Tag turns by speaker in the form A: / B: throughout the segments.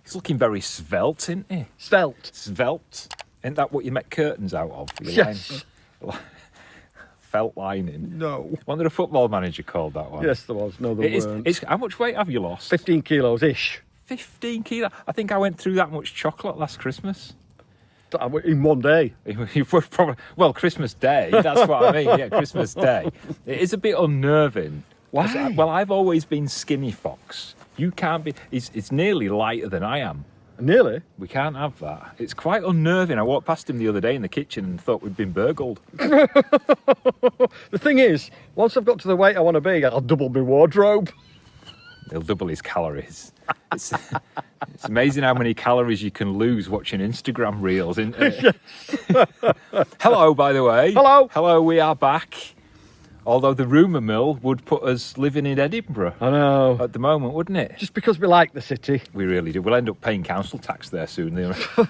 A: He's looking very svelte, isn't he?
B: Svelte.
A: Svelte. Isn't that what you make curtains out of?
B: Yes.
A: Felt lining.
B: No.
A: Wasn't there a football manager called that one?
B: Yes, there was. No, there weren't.
A: How much weight have you lost?
B: 15 kilos-ish.
A: 15 kilos. I think I went through that much chocolate last Christmas.
B: In one day.
A: Well, Christmas Day, that's what I mean. Yeah, Christmas Day. It is a bit unnerving.
B: Why?
A: Well, I've always been skinny fox. You can't be. It's nearly lighter than I am.
B: Nearly?
A: We can't have that. It's quite unnerving. I walked past him the other day in the kitchen and thought we'd been burgled.
B: The thing is, once I've got to the weight I want to be, I'll double my wardrobe.
A: He'll double his calories. It's amazing how many calories you can lose watching Instagram reels, isn't it? Hello, by the way.
B: Hello.
A: Hello, we are back. Although the rumour mill would put us living in Edinburgh.
B: I know.
A: At the moment, wouldn't it?
B: Just because we like the city.
A: We really do. We'll end up paying council tax there soon.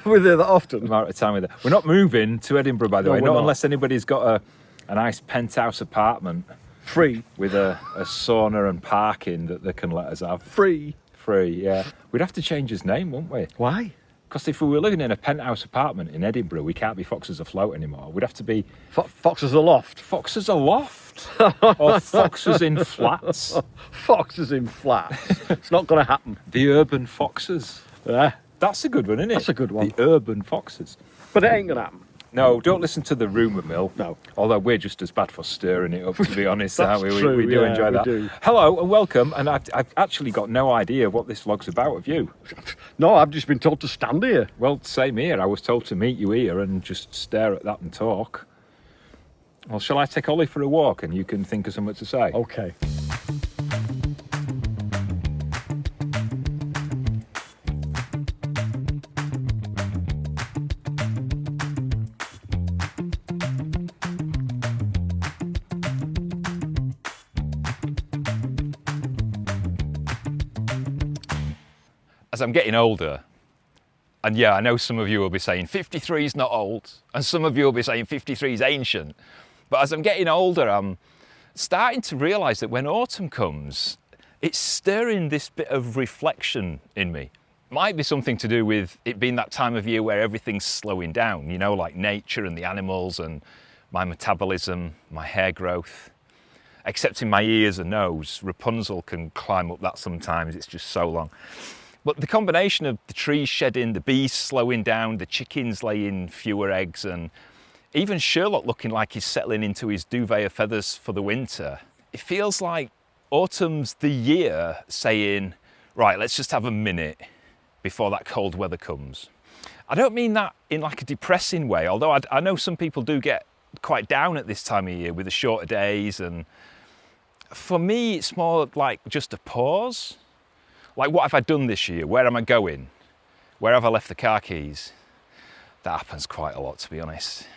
B: We're there that often.
A: The amount of time we're there. We're not moving to Edinburgh, by the way.
B: we're
A: Not
B: not.
A: unless anybody's got a nice penthouse apartment.
B: Free.
A: With a sauna and parking that they can let us have.
B: Free.
A: Free, yeah. We'd have to change his name, wouldn't we?
B: Why?
A: Because if we were living in a penthouse apartment in Edinburgh, we can't be Foxes Afloat anymore. We'd have to be...
B: Foxes Aloft.
A: Foxes Aloft? Or Foxes in Flats?
B: Foxes in Flats. It's not going to happen.
A: The Urban Foxes.
B: Yeah.
A: That's a good one, isn't it?
B: That's a good one.
A: The Urban Foxes.
B: But it ain't going to happen.
A: No, don't listen to the rumour mill.
B: No.
A: Although we're just as bad for stirring it up, to be honest,
B: That's
A: aren't we?
B: true,
A: We do
B: yeah,
A: enjoy
B: we
A: that.
B: do.
A: Hello and welcome. And I've actually got no idea what this vlog's about, have you?
B: No, I've just been told to stand here.
A: Well, same here. I was told to meet you here and just stare at that and talk. Well, shall I take Ollie for a walk and you can think of something to say?
B: Okay.
C: As I'm getting older, and yeah, I know some of you will be saying 53 is not old, and some of you will be saying 53 is ancient, but as I'm getting older, I'm starting to realise that when autumn comes, it's stirring this bit of reflection in me. Might be something to do with it being that time of year where everything's slowing down, you know, like nature and the animals and my metabolism, my hair growth. Except in my ears and nose, Rapunzel can climb up that sometimes, it's just so long. But the combination of the trees shedding, the bees slowing down, the chickens laying fewer eggs, and even Sherlock looking like he's settling into his duvet of feathers for the winter, it feels like autumn's the year saying, right, let's just have a minute before that cold weather comes. I don't mean that in like a depressing way, although I know some people do get quite down at this time of year with the shorter days, and for me it's more like just a pause. Like, what have I done this year? Where am I going? Where have I left the car keys? That happens quite a lot, to be honest.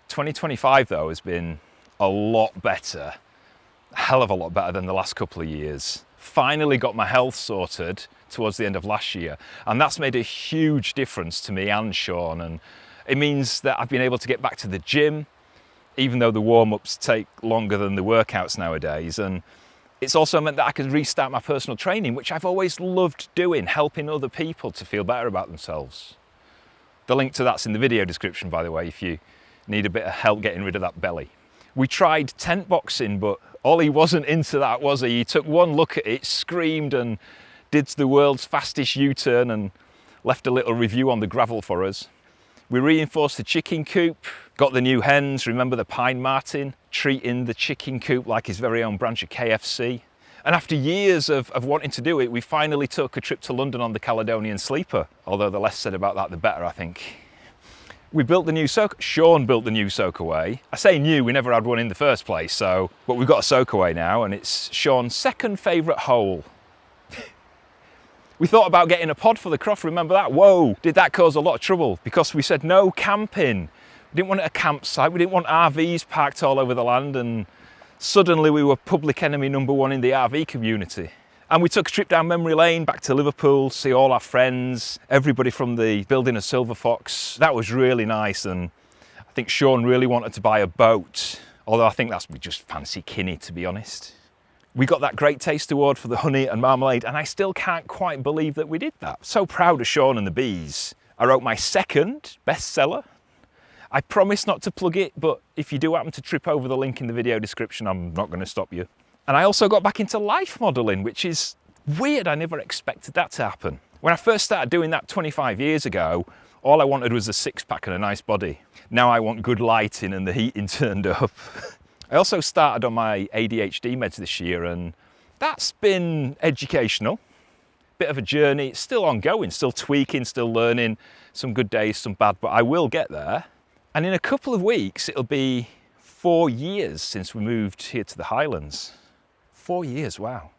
C: 2025 though has been a lot better, a hell of a lot better than the last couple of years. Finally got my health sorted towards the end of last year, and that's made a huge difference to me and Sean, and it means that I've been able to get back to the gym, even though the warm-ups take longer than the workouts nowadays, and it's also meant that I can restart my personal training, which I've always loved doing, helping other people to feel better about themselves. The link to that's in the video description, by the way, if you need a bit of help getting rid of that belly. We tried tent boxing, but Ollie wasn't into that, was he? He took one look at it, screamed and did the world's fastest U-turn and left a little review on the gravel for us. We reinforced the chicken coop, got the new hens, remember the Pine Martin, treating the chicken coop like his very own branch of KFC. And after years of wanting to do it, we finally took a trip to London on the Caledonian Sleeper, although the less said about that, the better, I think. We built the new soak. Sean built the new soakaway. I say new, we never had one in the first place, but we've got a soakaway now, and it's Sean's second favourite hole. We thought about getting a pod for the Croft, remember that? Whoa, did that cause a lot of trouble? Because we said no camping. We didn't want a campsite, we didn't want RVs parked all over the land, and suddenly we were public enemy number one in the RV community. And we took a trip down memory lane back to Liverpool, see all our friends, everybody from the building of Silver Fox. That was really nice, and I think Sean really wanted to buy a boat, although I think that's just fancy Kinney, to be honest. We got that Great Taste Award for the honey and marmalade, and I still can't quite believe that we did that. So proud of Sean and the bees. I wrote my second bestseller. I promise not to plug it, but if you do happen to trip over the link in the video description, I'm not going to stop you. And I also got back into life modelling, which is weird. I never expected that to happen. When I first started doing that 25 years ago, all I wanted was a six-pack and a nice body. Now I want good lighting and the heating turned up. I also started on my ADHD meds this year, and that's been educational. Bit of a journey. It's still ongoing, still tweaking, still learning. Some good days, some bad, but I will get there. And in a couple of weeks, it'll be 4 years since we moved here to the Highlands. 4 years, wow.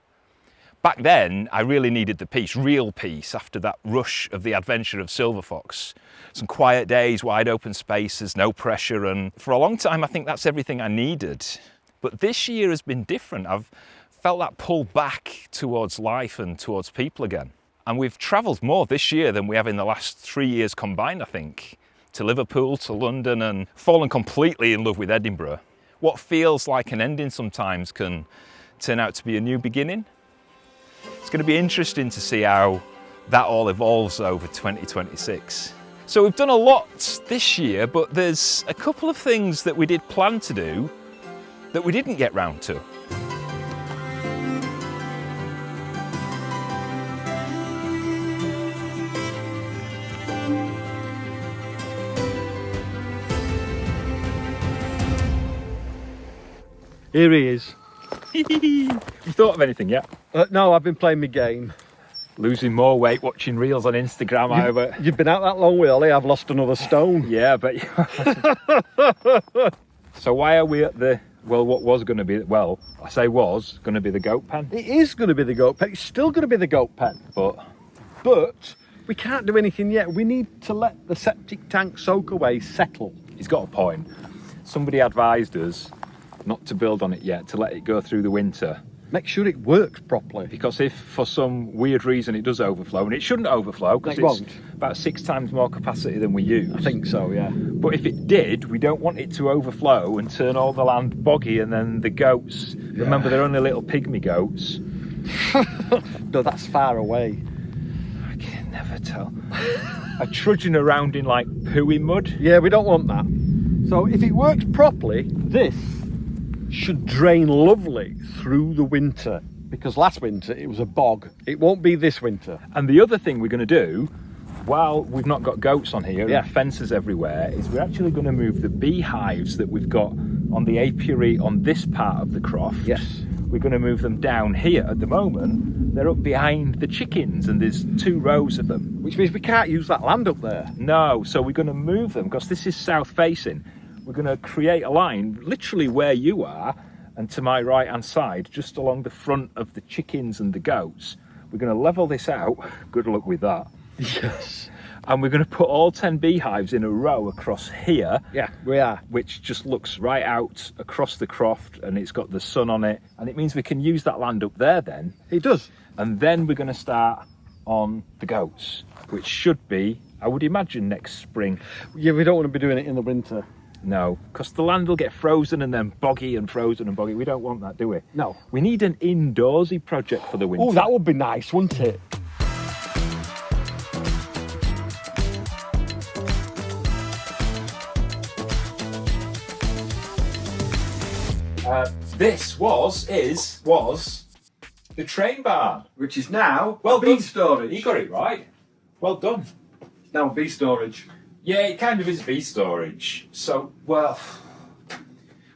C: Back then, I really needed the peace, real peace, after that rush of the adventure of Silver Fox. Some quiet days, wide open spaces, no pressure, and for a long time, I think that's everything I needed. But this year has been different. I've felt that pull back towards life and towards people again. And we've travelled more this year than we have in the last 3 years combined, I think. To Liverpool, to London, and fallen completely in love with Edinburgh. What feels like an ending sometimes can turn out to be a new beginning. It's going to be interesting to see how that all evolves over 2026. So we've done a lot this year, but there's a couple of things that we did plan to do that we didn't get round to.
B: Here he is.
A: You thought of anything yet?
B: No, I've been playing my game.
A: Losing more weight watching reels on Instagram over.
B: You've been out that long with Ollie, I've lost another stone.
A: Yeah, but so why are we at the, well, what was going to be, well, I say was going to be the goat pen.
B: It is going to be the goat pen. It's still going to be the goat pen. But we can't do anything yet. We need to let the septic tank soak away settle.
A: He's got a point. Somebody advised us not to build on it yet, to let it go through the winter.
B: Make sure it works properly.
A: Because if for some weird reason it does overflow, and it shouldn't overflow because it's about 6 times more capacity than we use.
B: I think so, yeah.
A: But if it did, we don't want it to overflow and turn all the land boggy, and then the goats, remember they're only little pygmy goats.
B: No, that's far away.
A: I can never tell. Are trudging around in like pooey mud.
B: Yeah, we don't want that. So if it works properly, this should drain lovely through the winter, because last winter it was a bog. It won't be this winter.
A: And the other thing we're going to do, while we've not got goats on here and fences everywhere, is we're actually going to move the beehives that we've got on the apiary on this part of the croft.
B: Yes.
A: We're going to move them down here. At the moment, they're up behind the chickens, and there's 2 rows of them.
B: Which means we can't use that land up there.
A: No, so we're going to move them, because this is south facing. We're going to create a line literally where you are and to my right hand side, just along the front of the chickens and the goats. We're going to level this out. Good luck with that.
B: Yes.
A: And we're going to put all 10 beehives in a row across here.
B: Yeah, we are.
A: Which just looks right out across the croft, and it's got the sun on it. And it means we can use that land up there then.
B: It does.
A: And then we're going to start on the goats, which should be, I would imagine, next spring.
B: Yeah, we don't want to be doing it in the winter.
A: No, because the land will get frozen and then boggy and frozen and boggy. We don't want that, do we?
B: No.
A: We need an indoorsy project for the winter.
B: Oh, that would be nice, wouldn't it?
A: This was the train barn.
B: Which is now
A: Well
B: bee
A: done.
B: storage.
A: You got it right. Well done.
B: It's now bee storage.
A: Yeah, it kind of is bee storage. So, well,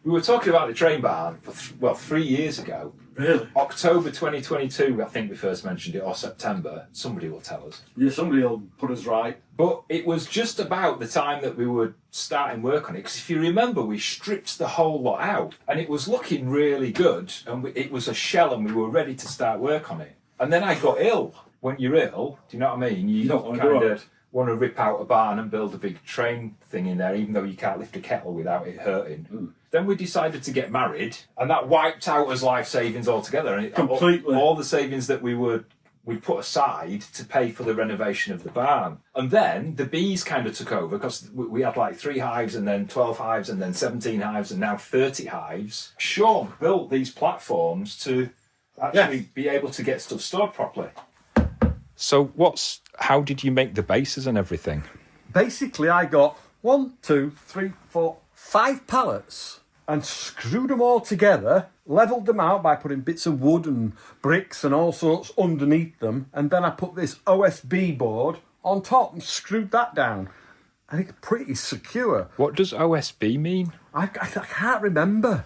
A: we were talking about the train barn for 3 years ago.
B: Really?
A: October 2022, I think we first mentioned it, or September. Somebody will tell us.
B: Yeah, somebody will put us right.
A: But it was just about the time that we were starting work on it. Because if you remember, we stripped the whole lot out. And it was looking really good. And it was a shell, and we were ready to start work on it. And then I got ill. When you're ill, do you know what I mean? You
B: don't want to do it.
A: Want to rip out a barn and build a big train thing in there, even though you can't lift a kettle without it hurting. Then we decided to get married, and that wiped out us life savings altogether. And
B: Completely.
A: All the savings that we put aside to pay for the renovation of the barn. And then the bees kind of took over, because we had like 3 hives, and then 12 hives, and then 17 hives, and now 30 hives. Sean built these platforms to actually be able to get stuff stored properly.
C: So how did you make the bases and everything?
B: Basically, I got 1, 2, 3, 4, 5 pallets and screwed them all together, levelled them out by putting bits of wood and bricks and all sorts underneath them, and then I put this OSB board on top and screwed that down. And it's pretty secure.
C: What does OSB mean?
B: I can't remember.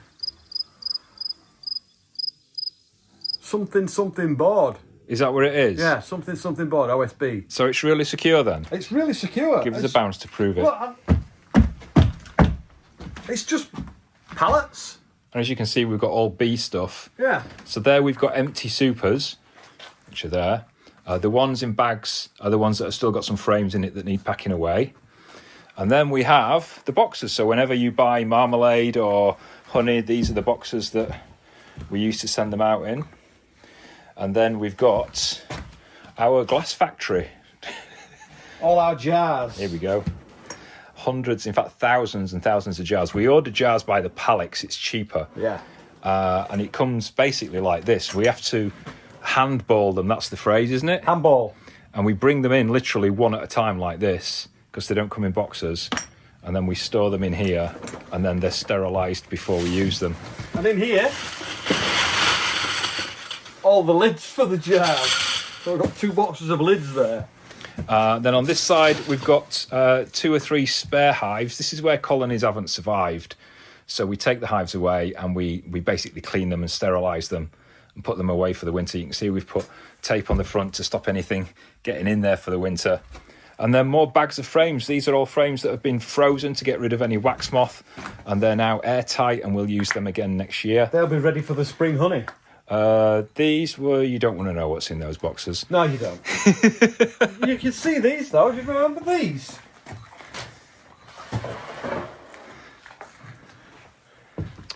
B: Something board.
C: Is that what it is?
B: Yeah, something board, OSB.
C: So it's really secure then?
B: It's really secure.
C: Give us a bounce to prove it.
B: Well, it's just pallets.
C: And as you can see, we've got all B stuff.
B: Yeah.
C: So there we've got empty supers, which are there. The ones in bags are the ones that have still got some frames in it that need packing away. And then we have the boxes. So whenever you buy marmalade or honey, these are the boxes that we used to send them out in. And then we've got our glass factory.
B: All our jars.
C: Here we go. Hundreds, in fact, thousands and thousands of jars. We order jars by the pallet 'cause it's cheaper.
B: Yeah.
C: And it comes basically like this. We have to handball them, that's the phrase, isn't it?
B: Handball.
C: And we bring them in literally one at a time like this, because they don't come in boxes. And then we store them in here, and then they're sterilised before we use them.
B: And in here, all the lids for the jars. So I've got 2 boxes of lids there.
C: Then on this side, we've got 2 or 3 spare hives. This is where colonies haven't survived. So we take the hives away and we basically clean them and sterilise them and put them away for the winter. You can see we've put tape on the front to stop anything getting in there for the winter. And then more bags of frames. These are all frames that have been frozen to get rid of any wax moth, and they're now airtight, and we'll use them again next year.
B: They'll be ready for the spring honey.
C: These were, you don't want to know what's in those boxes.
B: No, you don't. You can see these though. Do you remember these?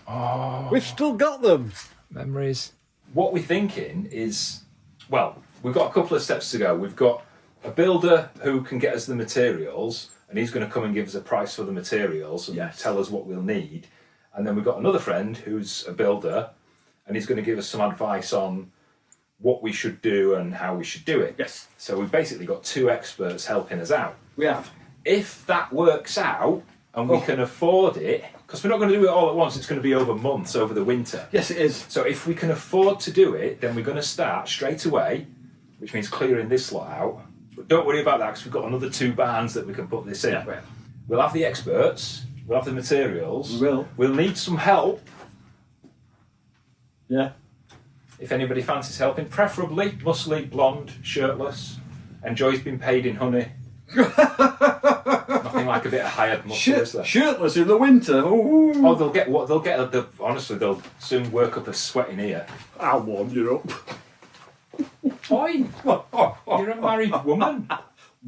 C: Oh,
B: We've still got them.
C: memories.
A: What we're thinking is, well, we've got a couple of steps to go. We've got a builder who can get us the materials, and he's going to come and give us a price for the materials and tell us what we'll need. And then we've got another friend who's a builder, and he's going to give us some advice on what we should do and how we should do it.
B: Yes.
A: So we've basically got 2 experts helping us out.
B: We have.
A: If that works out and we can afford it, because we're not going to do it all at once, it's going to be over months, over the winter.
B: Yes, it is.
A: So if we can afford to do it, then we're going to start straight away, which means clearing this lot out. But don't worry about that, because we've got another 2 barns that we can put this in.
B: Yeah.
A: We'll have the experts, we'll have the materials.
B: We will.
A: We'll need some help.
B: Yeah.
A: If anybody fancies helping, preferably muscly, blonde, shirtless, enjoys being paid in honey. Nothing like a bit of hired muscle, is there?
B: Shirtless in the winter. Ooh.
A: Oh, they'll get what they'll get. Honestly, they'll soon work up a sweat in here.
B: I'll warm you up.
A: Oi, you're a married woman.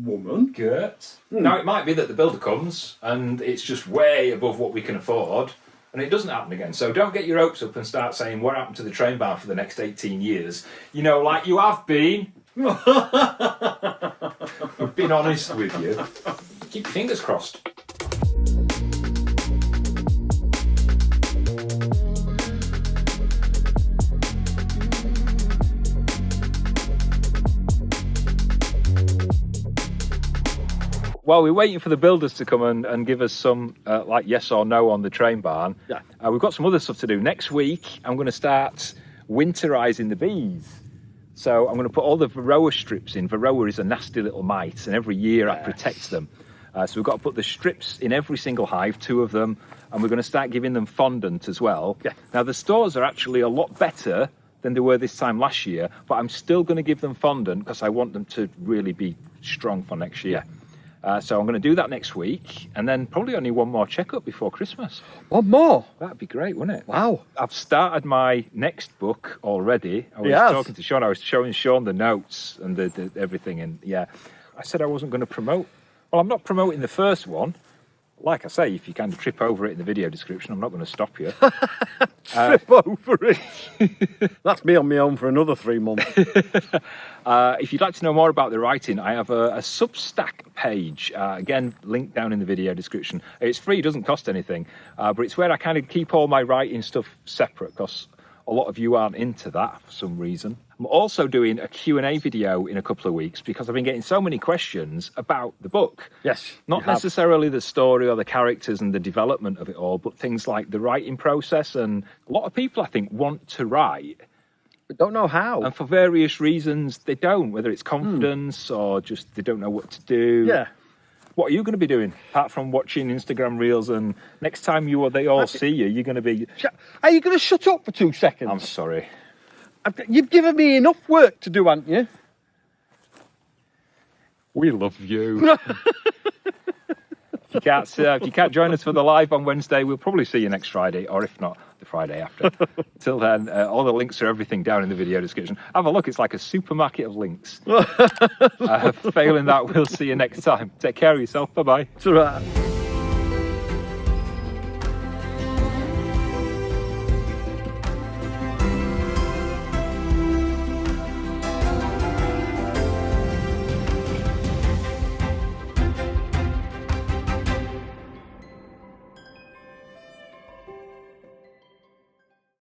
B: Woman.
A: Gert. Now, it might be that the builder comes and it's just way above what we can afford, and it doesn't happen again. So don't get your hopes up and start saying, what happened to the train barn for the next 18 years? You know, like you have been. We've been honest with you. Keep your fingers crossed. While we're waiting for the builders to come and give us some like yes or no on the train barn, we've got some other stuff to do. Next week, I'm going to start winterising the bees. So I'm going to put all the Varroa strips in. Varroa is a nasty little mite, and every year I protect them. So we've got to put the strips in every single hive, 2 of them, and we're going to start giving them fondant as well. Yeah. Now, the stores are actually a lot better than they were this time last year, but I'm still going to give them fondant because I want them to really be strong for next year. So I'm going to do that next week, and then probably only 1 more checkup before Christmas.
B: 1 more?
A: That'd be great, wouldn't it?
B: Wow.
A: I've started my next book already. I was talking to Sean. I was showing Sean the notes and the everything, and I said I wasn't going to promote. Well, I'm not promoting the first one. Like I say, if you kind of trip over it in the video description, I'm not going to stop you.
B: Trip over it. That's me on my own for another 3 months.
A: If you'd like to know more about the writing, I have a Substack page. Again, linked down in the video description. It's free, doesn't cost anything. But it's where I kind of keep all my writing stuff separate, because a lot of you aren't into that for some reason. I'm also doing a Q&A video in a couple of weeks because I've been getting so many questions about the book.
B: Yes.
A: Not necessarily the story or the characters and the development of it all, but things like the writing process. And a lot of people, I think, want to write.
B: I don't know how.
A: And for various reasons, they don't, whether it's confidence or just they don't know what to do.
B: Yeah.
A: What are you going to be doing, apart from watching Instagram Reels? And next time you or they all see you, you're going to be...
B: Are you going to shut up for 2 seconds?
A: I'm sorry.
B: You've given me enough work to do, haven't you?
A: We love you. If you can't join us for the live on Wednesday, we'll probably see you next Friday, or if not, the Friday after. Till then, all the links are everything down in the video description. Have a look, it's like a supermarket of links. Failing that, we'll see you next time. Take care of yourself, bye-bye.
B: It's all right.